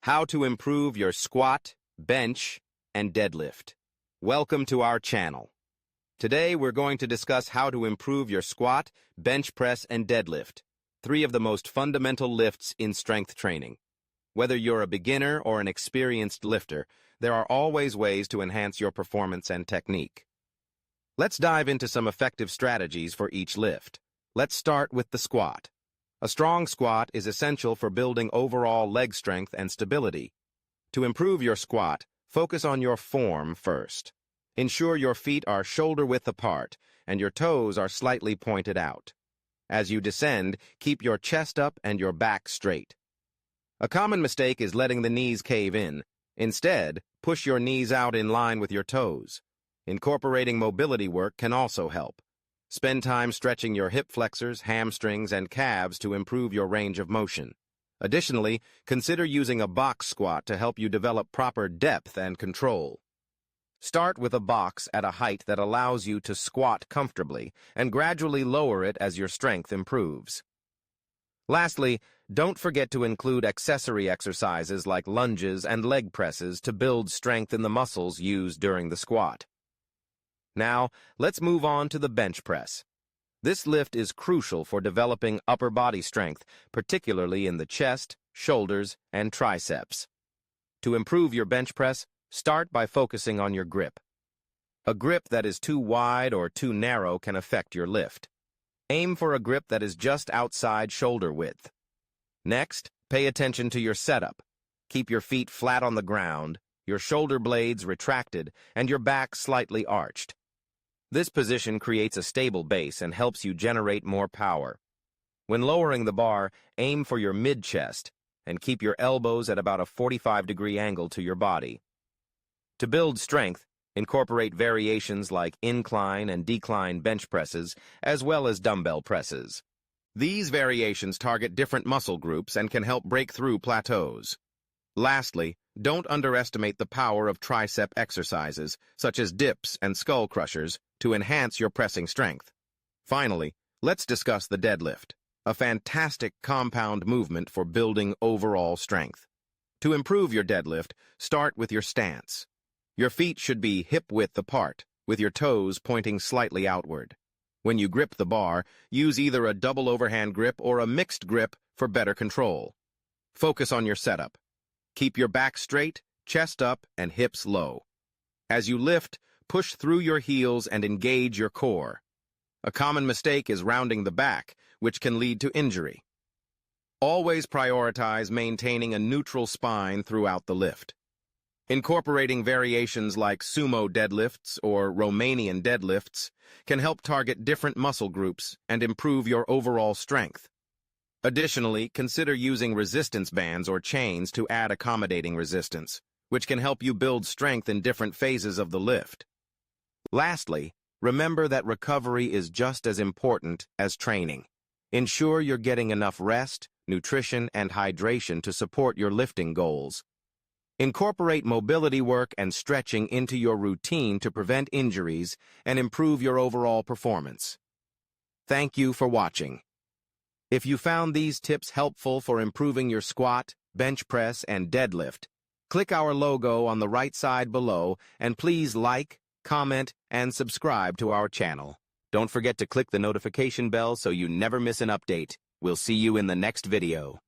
How to improve your squat, bench, and deadlift. Welcome to our channel. Today we're going to discuss how to improve your squat, bench press, and deadlift, three of the most fundamental lifts in strength training. Whether you're a beginner or an experienced lifter, there are always ways to enhance your performance and technique. Let's dive into some effective strategies for each lift. Let's start with the squat. A strong squat is essential for building overall leg strength and stability. To improve your squat, focus on your form first. Ensure your feet are shoulder-width apart and your toes are slightly pointed out. As you descend, keep your chest up and your back straight. A common mistake is letting the knees cave in. Instead, push your knees out in line with your toes. Incorporating mobility work can also help. Spend time stretching your hip flexors, hamstrings, and calves to improve your range of motion. Additionally, consider using a box squat to help you develop proper depth and control. Start with a box at a height that allows you to squat comfortably and gradually lower it as your strength improves. Lastly, don't forget to include accessory exercises like lunges and leg presses to build strength in the muscles used during the squat. Now, let's move on to the bench press. This lift is crucial for developing upper body strength, particularly in the chest, shoulders, and triceps. To improve your bench press, start by focusing on your grip. A grip that is too wide or too narrow can affect your lift. Aim for a grip that is just outside shoulder width. Next, pay attention to your setup. Keep your feet flat on the ground, your shoulder blades retracted, and your back slightly arched. This position creates a stable base and helps you generate more power. When lowering the bar, aim for your mid-chest and keep your elbows at about a 45-degree angle to your body. To build strength, incorporate variations like incline and decline bench presses, as well as dumbbell presses. These variations target different muscle groups and can help break through plateaus. Lastly, don't underestimate the power of tricep exercises, such as dips and skull crushers, to enhance your pressing strength. Finally, let's discuss the deadlift, a fantastic compound movement for building overall strength. To improve your deadlift, start with your stance. Your feet should be hip-width apart, with your toes pointing slightly outward. When you grip the bar, use either a double overhand grip or a mixed grip for better control. Focus on your setup. Keep your back straight, chest up, and hips low. As you lift, push through your heels and engage your core. A common mistake is rounding the back, which can lead to injury. Always prioritize maintaining a neutral spine throughout the lift. Incorporating variations like sumo deadlifts or Romanian deadlifts can help target different muscle groups and improve your overall strength. Additionally, consider using resistance bands or chains to add accommodating resistance, which can help you build strength in different phases of the lift. Lastly, remember that recovery is just as important as training. Ensure you're getting enough rest, nutrition, and hydration to support your lifting goals. Incorporate mobility work and stretching into your routine to prevent injuries and improve your overall performance. Thank you for watching. If you found these tips helpful for improving your squat, bench press, and deadlift, click our logo on the right side below and please like, comment, and subscribe to our channel. Don't forget to click the notification bell so you never miss an update. We'll see you in the next video.